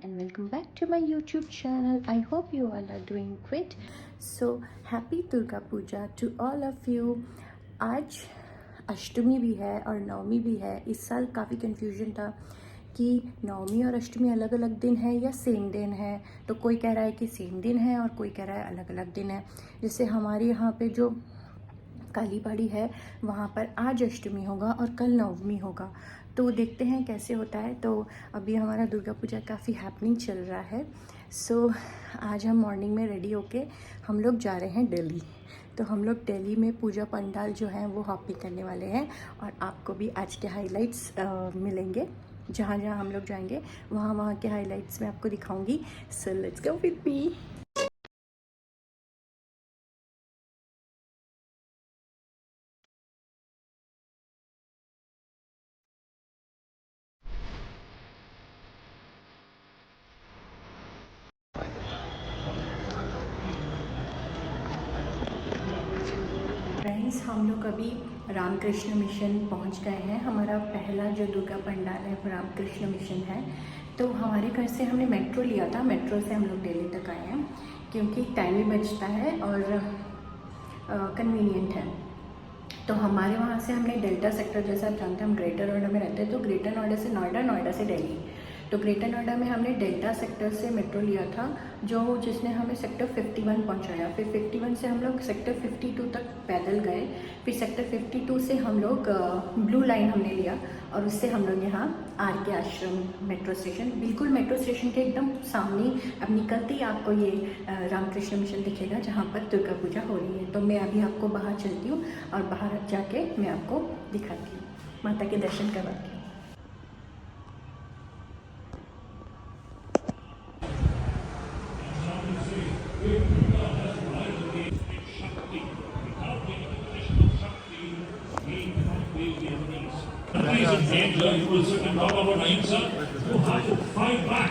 and welcome back to my YouTube channel. I hope you all are doing great. So happy Durga Puja to all of you. आज अष्टमी भी है और नवमी भी है। इस साल काफ़ी कन्फ्यूजन था कि नवमी और अष्टमी अलग अलग दिन है या सेम दिन है। तो कोई कह रहा है कि सेम दिन है और कोई कह रहा है अलग अलग दिन है। जैसे हमारे यहाँ पे जो कालीबाड़ी है वहाँ पर आज अष्टमी होगा और कल नवमी होगा। तो देखते हैं कैसे होता है। तो अभी हमारा दुर्गा पूजा काफ़ी हैपनिंग चल रहा है। सो आज हम मॉर्निंग में रेडी होके हम लोग जा रहे हैं दिल्ली। तो हम लोग दिल्ली में पूजा पंडाल जो है वो हॉपिंग करने वाले हैं और आपको भी आज के हाइलाइट्स मिलेंगे। जहाँ जहाँ हम लोग जाएंगे वहाँ वहाँ के हाइलाइट्स मैं आपको दिखाऊंगी। So let's go with me. Friends, हम लोग अभी रामकृष्ण मिशन पहुंच गए हैं। हमारा पहला जो दुर्गा पंडाल है वो रामकृष्ण मिशन है। तो हमारे घर से हमने मेट्रो लिया था, मेट्रो से हम लोग दिल्ली तक आए हैं क्योंकि टाइम भी बचता है और कन्वीनियंट है। तो हमारे वहाँ से हमने डेल्टा सेक्टर, जैसा आप जानते हैं हम ग्रेटर नोएडा में रहते हैं, तो ग्रेटर नोएडा से नोएडा, नोएडा से दिल्ली। तो ग्रेटर नोएडा में हमने डेल्टा सेक्टर से मेट्रो लिया था जिसने हमें सेक्टर 51 पहुंचाया। फिर 51 से हम लोग सेक्टर 52 तक पैदल गए। फिर सेक्टर 52 से हम लोग ब्लू लाइन हमने लिया और उससे हम लोग यहाँ आर के आश्रम मेट्रो स्टेशन, बिल्कुल मेट्रो स्टेशन के एकदम सामने अब निकलते ही आपको ये रामकृष्ण मिशन दिखेगा जहाँ पर दुर्गा पूजा हो रही है। तो मैं अभी आपको बाहर चलती हूँ और बाहर जाके मैं आपको दिखाती हूँ, माता के दर्शन करवाती हूँ।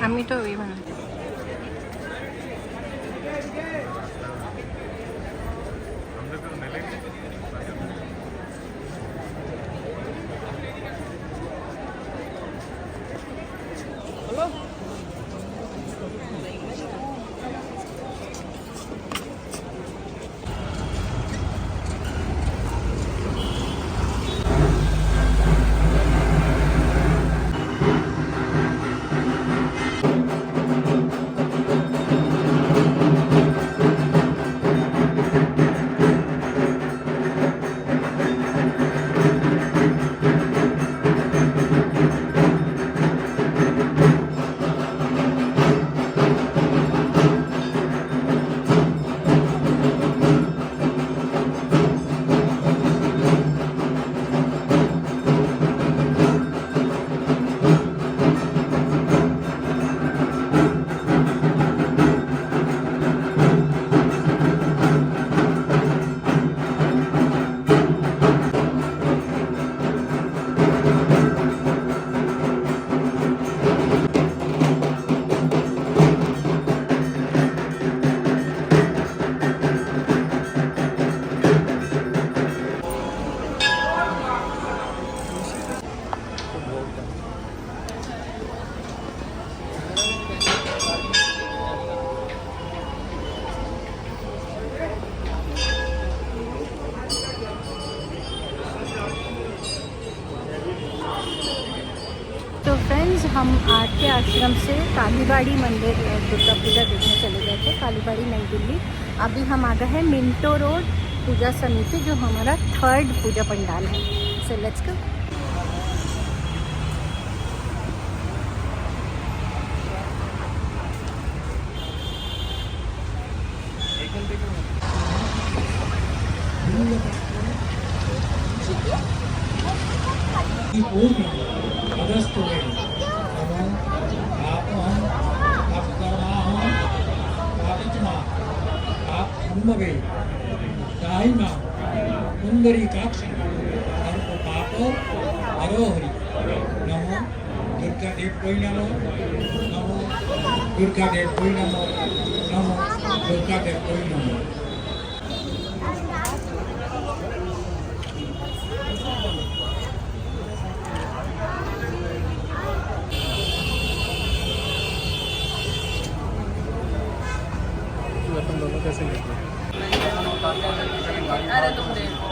আমি তো ওই বানাতে फ्रेंड्स, हम आर के आश्रम से कालीबाड़ी मंदिर दुर्गा पूजा देखने चले गए थे, कालीबाड़ी नई दिल्ली। अभी हम आ गए हैं मिंटो रोड पूजा समिति, जो हमारा 3rd पूजा पंडाल है। So let's go. सुंदरी काक्ष पापो हरोहरि नमो दुर्गा देव नमो नमो दुर्गा देव नमो नमो दुर्गा देव नमो। फिर अपन दोनों कैसे निकले? अरे तुम देखो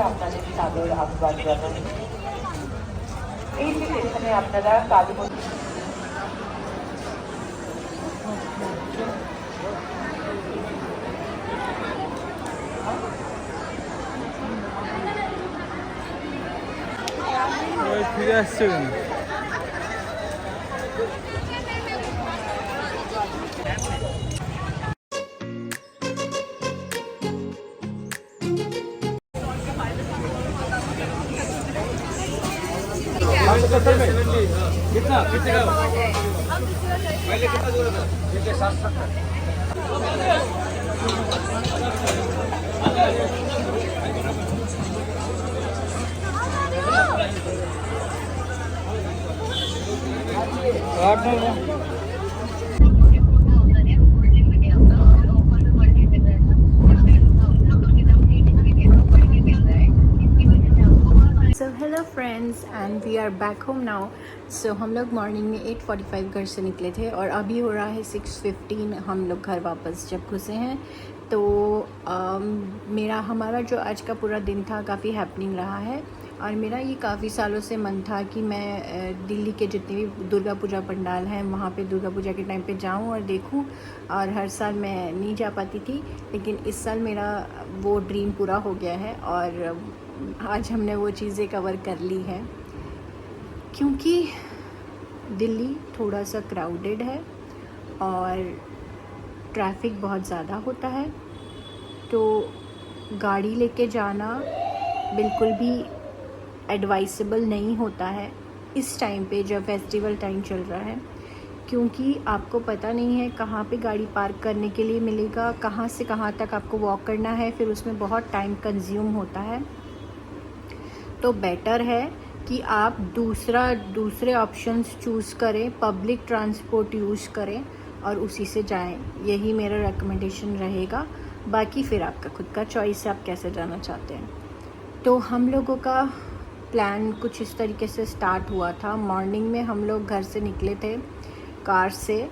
আপনাদের সাদর আহ্বান জানাই। এই যে এখানে আপনারা কালীমন্দির ফিরে আসছে কেন? कितना कितने का पहले कितना दूर था? 770। So hello friends and we are back home now. So हम लोग मॉर्निंग में 8:45 घर से निकले थे और अभी हो रहा है 6:15 हम लोग घर वापस जब घुसे हैं। तो हमारा जो आज का पूरा दिन था काफ़ी हैपनिंग रहा है और मेरा ये काफ़ी सालों से मन था कि मैं दिल्ली के जितने भी दुर्गा पूजा पंडाल हैं वहाँ पे दुर्गा पूजा के टाइम पे जाऊँ और देखूँ। और हर साल मैं नहीं जा पाती थी, लेकिन इस साल मेरा वो ड्रीम पूरा हो गया है और आज हमने वो चीज़ें कवर कर ली हैं। क्योंकि दिल्ली थोड़ा सा क्राउडेड है और ट्रैफिक बहुत ज़्यादा होता है, तो गाड़ी लेके जाना बिल्कुल भी एडवाइसेबल नहीं होता है इस टाइम पे जब फेस्टिवल टाइम चल रहा है। क्योंकि आपको पता नहीं है कहाँ पे गाड़ी पार्क करने के लिए मिलेगा, कहाँ से कहाँ तक आपको वॉक करना है, फिर उसमें बहुत टाइम कंज्यूम होता है। तो बेटर है कि आप दूसरे ऑप्शंस चूज़ करें, पब्लिक ट्रांसपोर्ट यूज़ करें और उसी से जाएं। यही मेरा रिकमेंडेशन रहेगा। बाकी फिर आपका खुद का चॉइस है आप कैसे जाना चाहते हैं। तो हम लोगों का प्लान कुछ इस तरीके से स्टार्ट हुआ था। मॉर्निंग में हम लोग घर से निकले थे कार से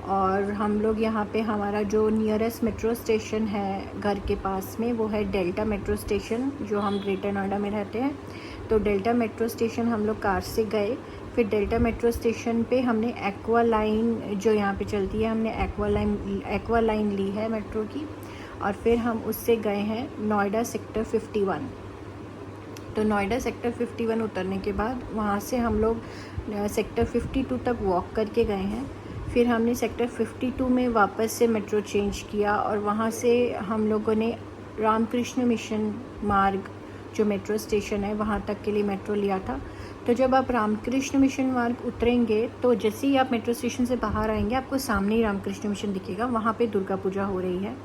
और हम लोग यहाँ पे हमारा जो नियरेस्ट मेट्रो स्टेशन है घर के पास में वो है डेल्टा मेट्रो स्टेशन, जो हम ग्रेटर नोएडा में रहते हैं। तो डेल्टा मेट्रो स्टेशन हम लोग कार से गए। फिर डेल्टा मेट्रो स्टेशन पे हमने एक्वा लाइन जो यहाँ पे चलती है, हमने एक्वा लाइन ली है मेट्रो की और फिर हम उससे गए हैं नोएडा सेक्टर 51। तो नोएडा सेक्टर 51 उतरने के बाद वहाँ से हम लोग सेक्टर 52 तक वॉक करके गए हैं। फिर हमने सेक्टर 52 में वापस से मेट्रो चेंज किया और वहाँ से हम लोगों ने रामकृष्ण मिशन मार्ग जो मेट्रो स्टेशन है वहाँ तक के लिए मेट्रो लिया था। तो जब आप रामकृष्ण मिशन मार्ग उतरेंगे तो जैसे ही आप मेट्रो स्टेशन से बाहर आएंगे आपको सामने ही रामकृष्ण मिशन दिखेगा, वहाँ पे दुर्गा पूजा हो रही है।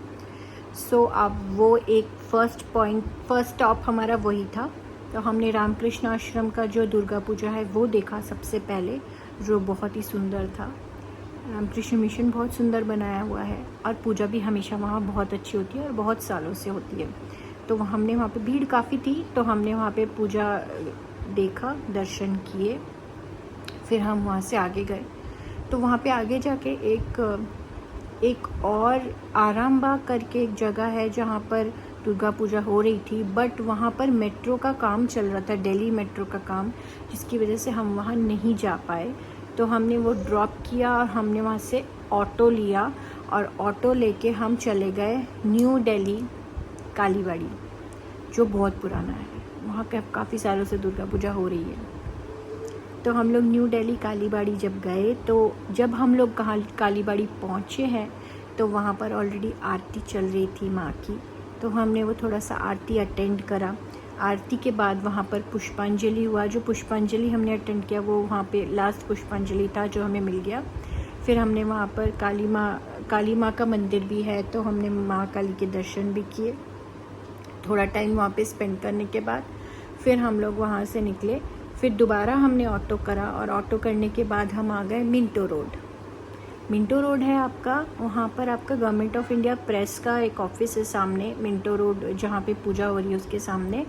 सो अब वो एक फर्स्ट स्टॉप हमारा वही था। तो हमने रामकृष्ण आश्रम का जो दुर्गा पूजा है वो देखा सबसे पहले, जो बहुत ही सुंदर था। रामकृष्ण मिशन बहुत सुंदर बनाया हुआ है और पूजा भी हमेशा वहाँ बहुत अच्छी होती है और बहुत सालों से होती है। तो हमने वहाँ पे भीड़ काफ़ी थी, तो हमने वहाँ पे पूजा देखा, दर्शन किए, फिर हम वहाँ से आगे गए। तो वहाँ पे आगे जाके एक और आराम बाग करके एक जगह है जहाँ पर दुर्गा पूजा हो रही थी, बट वहाँ पर मेट्रो का काम चल रहा था, दिल्ली मेट्रो का काम, जिसकी वजह से हम वहाँ नहीं जा पाए। तो हमने वो ड्रॉप किया और हमने वहाँ से ऑटो लिया और ऑटो लेके हम चले गए न्यू दिल्ली कालीबाड़ी, जो बहुत पुराना है। वहाँ काफ़ी सालों से दुर्गा पूजा हो रही है। तो हम लोग न्यू दिल्ली कालीबाड़ी जब गए, तो जब हम लोग कालीबाड़ी पहुँचे हैं तो वहाँ पर ऑलरेडी आरती चल रही थी माँ की। तो हमने वो थोड़ा सा आरती अटेंड करा। आरती के बाद वहाँ पर पुष्पांजलि हुआ। जो पुष्पांजलि हमने अटेंड किया वो वहाँ पे लास्ट पुष्पांजलि था जो हमें मिल गया। फिर हमने वहाँ पर काली माँ का मंदिर भी है, तो हमने माँ काली के दर्शन भी किए। थोड़ा टाइम वहाँ पे स्पेंड करने के बाद फिर हम लोग वहाँ से निकले। फिर दोबारा हमने ऑटो करा और ऑटो करने के बाद हम आ गए मिंटो रोड। मिंटो रोड है आपका, वहाँ पर आपका गवर्नमेंट ऑफ इंडिया प्रेस का एक ऑफिस है सामने, मिंटो रोड जहाँ पे पूजा हो रही है उसके सामने।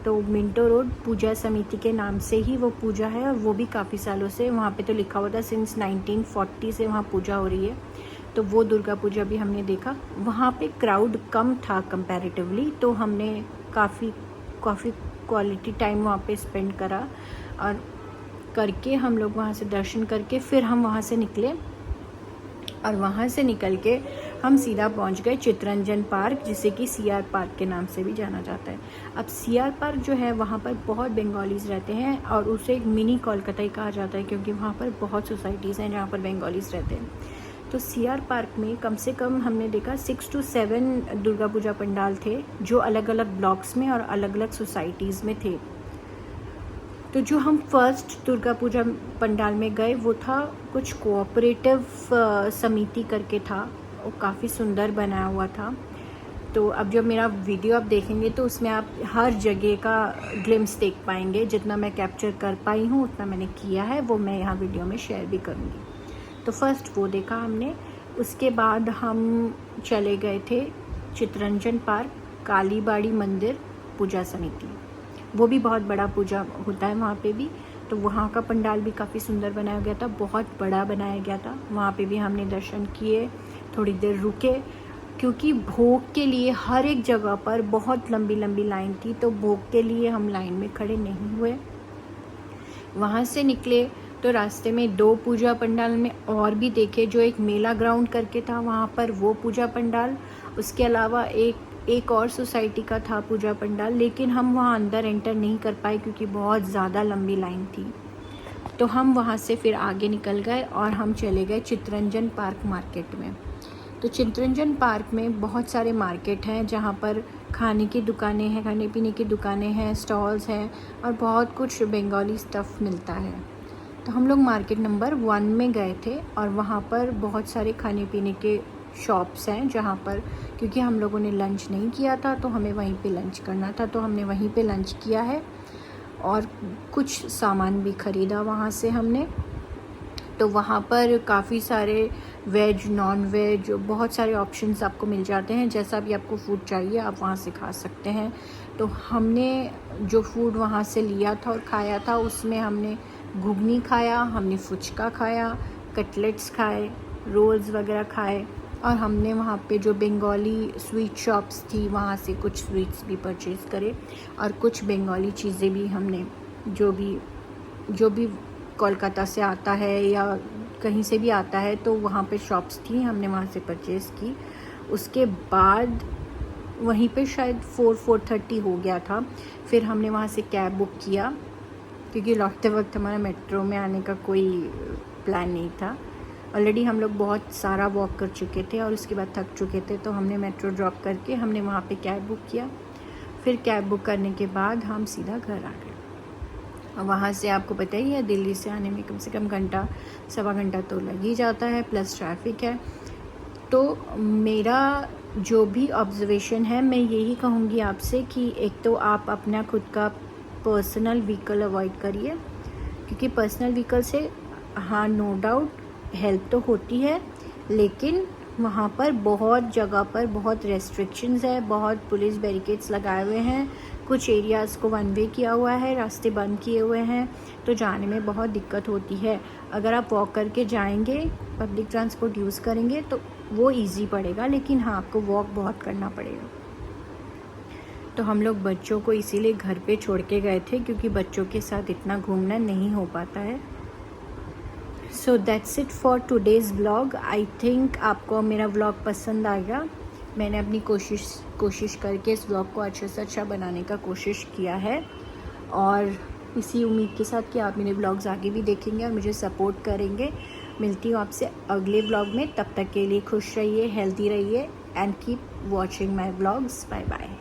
तो मिंटो रोड पूजा समिति के नाम से ही वो पूजा है और वो भी काफ़ी सालों से वहाँ पे तो लिखा हुआ था सिंस 1940 से वहाँ पूजा हो रही है। तो वो दुर्गा पूजा भी हमने देखा। वहाँ पे क्राउड कम था कंपैरेटिवली, तो हमने काफ़ी क्वालिटी टाइम वहाँ पे स्पेंड करा और करके हम लोग वहाँ से दर्शन करके फिर हम वहाँ से निकले और वहाँ से निकल के हम सीधा पहुँच गए चित्तरंजन पार्क, जिसे कि सीआर पार्क के नाम से भी जाना जाता है। अब सीआर पार्क जो है वहाँ पर बहुत बंगालीज़ रहते हैं और उसे एक मिनी कोलकाता ही कहा जाता है, क्योंकि वहाँ पर बहुत सोसाइटीज़ हैं जहाँ पर बंगालीज़ रहते हैं। तो सीआर पार्क में कम से कम हमने देखा 6 to 7 दुर्गा पूजा पंडाल थे, जो अलग अलग ब्लॉक्स में और अलग अलग सोसाइटीज़ में थे। तो जो हम फर्स्ट दुर्गा पूजा पंडाल में गए वो था कुछ कोऑपरेटिव समिति करके था, वो काफ़ी सुंदर बनाया हुआ था। तो अब जब मेरा वीडियो आप देखेंगे तो उसमें आप हर जगह का ग्लिम्स देख पाएंगे। जितना मैं कैप्चर कर पाई हूँ उतना मैंने किया है, वो मैं यहाँ वीडियो में शेयर भी करूँगी। तो फर्स्ट वो देखा हमने। उसके बाद हम चले गए थे चित्तरंजन पार्क, कालीबाड़ी मंदिर पूजा समिति, वो भी बहुत बड़ा पूजा होता है वहाँ पे भी। तो वहाँ का पंडाल भी काफ़ी सुंदर बनाया गया था, बहुत बड़ा बनाया गया था। वहाँ पे भी हमने दर्शन किए, थोड़ी देर रुके, क्योंकि भोग के लिए हर एक जगह पर बहुत लंबी लंबी लाइन थी, तो भोग के लिए हम लाइन में खड़े नहीं हुए। वहाँ से निकले तो रास्ते में 2 पूजा पंडाल में और भी देखे, जो एक मेला ग्राउंड करके था वहाँ पर वो पूजा पंडाल, उसके अलावा एक और सोसाइटी का था पूजा पंडाल, लेकिन हम वहाँ अंदर एंटर नहीं कर पाए क्योंकि बहुत ज़्यादा लंबी लाइन थी। तो हम वहाँ से फिर आगे निकल गए और हम चले गए चित्तरंजन पार्क मार्केट में। तो चित्तरंजन पार्क में बहुत सारे मार्केट हैं जहाँ पर खाने की दुकानें हैं, खाने पीने की दुकानें हैं, स्टॉल्स हैं और बहुत कुछ बंगाली स्टफ़ मिलता है। तो हम लोग मार्केट नंबर 1 में गए थे और वहाँ पर बहुत सारे खाने पीने के शॉप्स हैं जहाँ पर, क्योंकि हम लोगों ने लंच नहीं किया था तो हमें वहीं पे लंच करना था, तो हमने वहीं पे लंच किया है और कुछ सामान भी ख़रीदा वहाँ से हमने। तो वहाँ पर काफ़ी सारे वेज, नॉन वेज, बहुत सारे ऑप्शंस आपको मिल जाते हैं। जैसा भी आपको फूड चाहिए आप वहाँ से खा सकते हैं। तो हमने जो फूड वहाँ से लिया था और खाया था उसमें हमने घुगनी खाया, हमने फुचका खाया, कटलेट्स खाए, रोल्स वगैरह खाए और हमने वहाँ पे जो बंगाली स्वीट शॉप्स थी वहाँ से कुछ स्वीट्स भी परचेज़ करे और कुछ बंगाली चीज़ें भी हमने जो भी कोलकाता से आता है या कहीं से भी आता है तो वहाँ पे शॉप्स थी, हमने वहाँ से परचेज़ की। उसके बाद वहीं पे शायद 4:30 हो गया था। फिर हमने वहाँ से कैब बुक किया क्योंकि लौटते वक्त हमारा मेट्रो में आने का कोई प्लान नहीं था। ऑलरेडी हम लोग बहुत सारा वॉक कर चुके थे और उसके बाद थक चुके थे, तो हमने मेट्रो ड्रॉप करके हमने वहाँ पे कैब बुक किया। फिर कैब बुक करने के बाद हम सीधा घर आ गए। और वहाँ से आपको पता ही है दिल्ली से आने में कम से कम घंटा सवा घंटा तो लग ही जाता है, प्लस ट्रैफिक है। तो मेरा जो भी ऑब्जर्वेशन है, मैं यही कहूँगी आपसे कि एक तो आप अपना खुद का पर्सनल व्हीकल अवॉइड करिए, क्योंकि पर्सनल व्हीकल से हाँ नो डाउट हेल्प तो होती है, लेकिन वहाँ पर बहुत जगह पर बहुत रेस्ट्रिक्शंस है, बहुत पुलिस बैरिकेड्स लगाए हुए हैं, कुछ एरियाज़ को वन वे किया हुआ है, रास्ते बंद किए हुए हैं, तो जाने में बहुत दिक्कत होती है। अगर आप वॉक करके जाएंगे, पब्लिक ट्रांसपोर्ट यूज़ करेंगे तो वो इजी पड़ेगा, लेकिन हाँ आपको वॉक बहुत करना पड़ेगा। तो हम लोग बच्चों को इसीलिए घर पे छोड़ के गए थे, क्योंकि बच्चों के साथ इतना घूमना नहीं हो पाता है। So that's it for today's vlog. I think आपको मेरा व्लॉग पसंद आएगा। मैंने अपनी कोशिश करके इस व्लॉग को अच्छे से अच्छा बनाने का कोशिश किया है, और इसी उम्मीद के साथ कि आप मेरे व्लॉग्स आगे भी देखेंगे और मुझे सपोर्ट करेंगे। मिलती हूँ आपसे अगले व्लॉग में, तब तक के लिए खुश रहिए, हेल्दी रहिए and keep watching my vlogs. Bye bye.